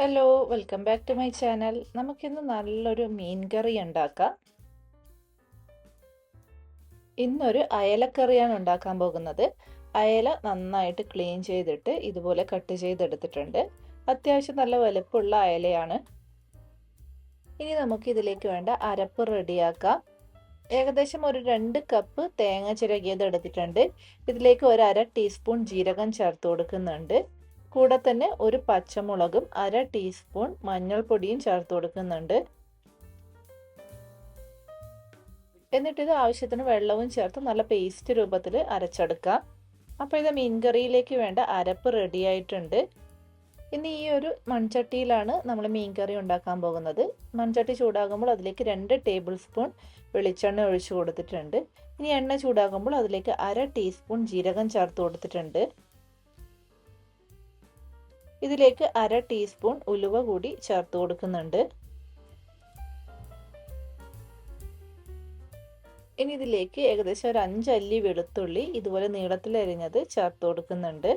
Hello, welcome back to my channel. നമുക്കിന്ന് നല്ലൊരു മീൻ കറി ഉണ്ടാക്കാം. ഇന്നൊരു അയലക്കറിയാണ് ഉണ്ടാക്കാൻ പോകുന്നത്. അയല നന്നായിട്ട് ക്ലീൻ ചെയ്തിട്ട് ഇതുപോലെ കട്ട് ചെയ്തെടുത്തിട്ടുണ്ട്. അത്യാവശ്യം നല്ല വലുപ്പമുള്ള അയലയാണ്. ഇനി നമുക്ക് ഇതിലേക്ക് വേണ്ട അരപ്പ് റെഡിയാക്കാം. ഏകദേശം ഒരു 2 കപ്പ് തേങ്ങ ചിരകിയത് എടുത്തിട്ടുണ്ട്. ഇതിലേക്ക് ഒരു 1/2 ടീസ്പൂൺ ജീരകം ചേർത്ത് കൊടുക്കുന്നുണ്ട്. കൂടെ തന്നെ ഒരു പച്ചമുളകും 1/2 ടീസ്പൂൺ മഞ്ഞൾപ്പൊടിയും ചേർത്ത് കൊടുക്കുന്നുണ്ട്. എന്നിട്ട് ഇത് ആവശ്യത്തിന് വെള്ളവും ചേർത്ത് നല്ല പേസ്റ്റ് രൂപത്തിൽ അരച്ചെടുക്കാം. അപ്പോൾ ഇത് മീൻകറിയിലേക്ക് വേണ്ട അരപ്പ് റെഡി ആയിട്ടുണ്ട്. ഇനി ഈ ഒരു മൺചട്ടിയിലാണ് നമ്മൾ മീൻകറി ഉണ്ടാക്കാൻ പോകുന്നത്. മൺചട്ടി ചൂടാകുമ്പോൾ അതിലേക്ക് 2 ടേബിൾ സ്പൂൺ വെളിച്ചെണ്ണ ഒഴിച്ചു കൊടുത്തിട്ടുണ്ട്. ഇനി എണ്ണ ചൂടാകുമ്പോൾ അതിലേക്ക് 1/2 ടീസ്പൂൺ ജീരകം ചേർത്ത് കൊടുത്തിട്ടുണ്ട്. ഇതിലേക്ക് 1/2 ടീസ്പൂൺ ഉലുവ കൂടി ചേർത്ത് കൊടുക്കുന്നുണ്ട്. ഇനി ഇതിലേക്ക് ഏകദേശം ഒരു 5 അല്ലി വെളുത്തുള്ളി ഇതുപോലെ നീളത്തിൽ അരിഞ്ഞത് ചേർത്ത് കൊടുക്കുന്നുണ്ട്.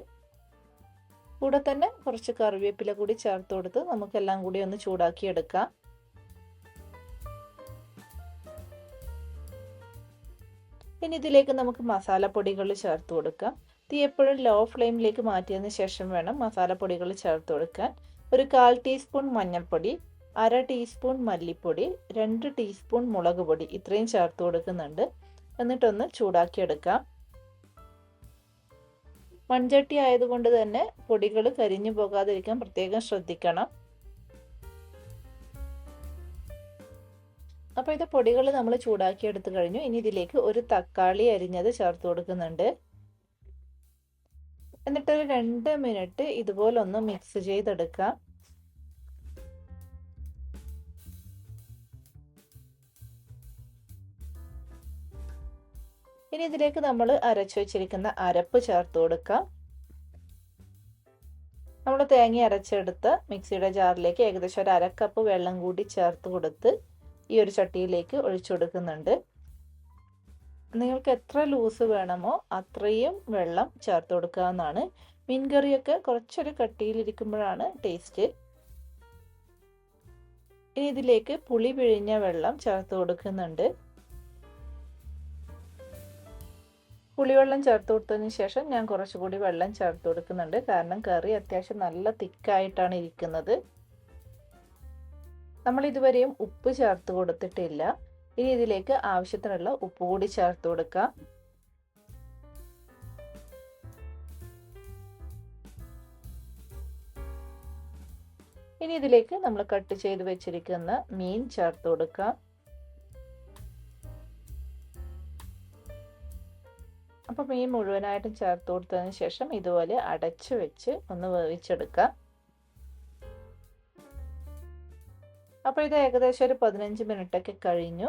കൂടെ തന്നെ കുറച്ച് കറിവേപ്പില കൂടി ചേർത്ത് കൊടുത്ത് നമുക്കെല്ലാം കൂടി ഒന്ന് ചൂടാക്കി എടുക്കാം. ഇനി ഇതിലേക്ക് നമുക്ക് മസാലപ്പൊടികൾ ചേർത്ത് കൊടുക്കാം. തീ എപ്പോഴും ലോ ഫ്ലെയിമിലേക്ക് മാറ്റിയതിന് ശേഷം വേണം മസാലപ്പൊടികൾ ചേർത്ത് കൊടുക്കാൻ. ഒരു 1/4 ടീസ്പൂൺ മഞ്ഞൾപ്പൊടി, 1/2 ടീസ്പൂൺ മല്ലിപ്പൊടി, 2 ടീസ്പൂൺ മുളക് പൊടി ഇത്രയും ചേർത്ത് കൊടുക്കുന്നുണ്ട്. എന്നിട്ടൊന്ന് ചൂടാക്കി എടുക്കാം. മൺചട്ടി ആയതുകൊണ്ട് തന്നെ പൊടികൾ കരിഞ്ഞു പോകാതിരിക്കാൻ പ്രത്യേകം ശ്രദ്ധിക്കണം. അപ്പോൾ ഇത് പൊടികൾ നമ്മൾ ചൂടാക്കി എടുത്തു കഴിഞ്ഞു. ഇനി ഇതിലേക്ക് ഒരു തക്കാളി അരിഞ്ഞത് ചേർത്ത് കൊടുക്കുന്നുണ്ട്. എന്നിട്ടൊരു 2 മിനിറ്റ് ഇതുപോലെ ഒന്ന് മിക്സ് ചെയ്തെടുക്കാം. ഇനി ഇതിലേക്ക് നമ്മൾ അരച്ചു വെച്ചിരിക്കുന്ന അരപ്പ് ചേർത്ത് കൊടുക്കാം. നമ്മൾ തേങ്ങ അരച്ചെടുത്ത് മിക്സിയുടെ ജാറിലേക്ക് ഏകദേശം ഒരു 1/2 കപ്പ് വെള്ളം കൂടി ചേർത്ത് കൊടുത്ത് ഈ ഒരു ചട്ടിയിലേക്ക് ഒഴിച്ചു കൊടുക്കുന്നുണ്ട്. നിങ്ങൾക്ക് എത്ര ലൂസ് വേണമോ അത്രയും വെള്ളം ചേർത്ത് കൊടുക്കാവുന്നതാണ്. മീൻകറിയൊക്കെ കുറച്ചൊരു കട്ടിയിലിരിക്കുമ്പോഴാണ് ടേസ്റ്റ്. ഇനി ഇതിലേക്ക് പുളി പിഴിഞ്ഞ വെള്ളം ചേർത്ത് കൊടുക്കുന്നുണ്ട്. പുളിവെള്ളം ചേർത്ത് കൊടുത്തതിന് ശേഷം ഞാൻ കുറച്ചുകൂടി വെള്ളം ചേർത്ത് കൊടുക്കുന്നുണ്ട്. കാരണം കറി അത്യാവശ്യം നല്ല തിക്കായിട്ടാണ് ഇരിക്കുന്നത്. നമ്മൾ ഇതുവരെയും ഉപ്പ് ചേർത്ത് കൊടുത്തിട്ടില്ല. ഇനി ഇതിലേക്ക് ആവശ്യത്തിനുള്ള ഉപ്പ് കൂടി ചേർത്ത് കൊടുക്കാം. ഇനി ഇതിലേക്ക് നമ്മൾ കട്ട് ചെയ്ത് വെച്ചിരിക്കുന്ന മീൻ ചേർത്ത് കൊടുക്കാം. അപ്പോൾ മീൻ മുഴുവനായിട്ടും ചേർത്ത് കൊടുത്തതിന് ശേഷം ഇതുപോലെ അടച്ചു വെച്ച് ഒന്ന് വേവിച്ചെടുക്കാം. അപ്പോൾ ഇത് ഏകദേശം ഒരു 15 മിനിറ്റൊക്കെ കഴിഞ്ഞു.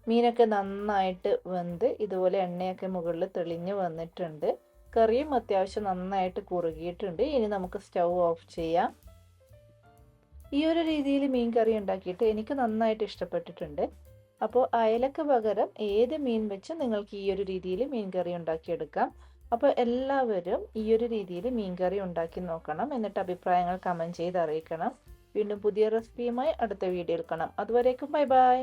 മീനൊക്കെ നന്നായിട്ട് വെന്ത് ഇതുപോലെ എണ്ണയൊക്കെ മുകളിൽ തെളിഞ്ഞ് വന്നിട്ടുണ്ട്. കറിയും അത്യാവശ്യം നന്നായിട്ട് കുറുകിയിട്ടുണ്ട്. ഇനി നമുക്ക് സ്റ്റൗ ഓഫ് ചെയ്യാം. ഈ ഒരു രീതിയിൽ മീൻ കറി ഉണ്ടാക്കിയിട്ട് എനിക്ക് നന്നായിട്ട് ഇഷ്ടപ്പെട്ടിട്ടുണ്ട്. അപ്പോൾ അയലക്ക് പകരം ഏത് മീൻ വെച്ച് നിങ്ങൾക്ക് ഈ ഒരു രീതിയിൽ മീൻ കറി ഉണ്ടാക്കിയെടുക്കാം. അപ്പോൾ എല്ലാവരും ഈ ഒരു രീതിയിൽ മീൻ കറി ഉണ്ടാക്കി നോക്കണം. എന്നിട്ട് അഭിപ്രായങ്ങൾ കമൻറ്റ് ചെയ്ത് അറിയിക്കണം. വീണ്ടും പുതിയ റെസിപ്പിയുമായി അടുത്ത വീഡിയോയിൽ കാണാം. അതുവരേക്കും ബൈ ബൈ.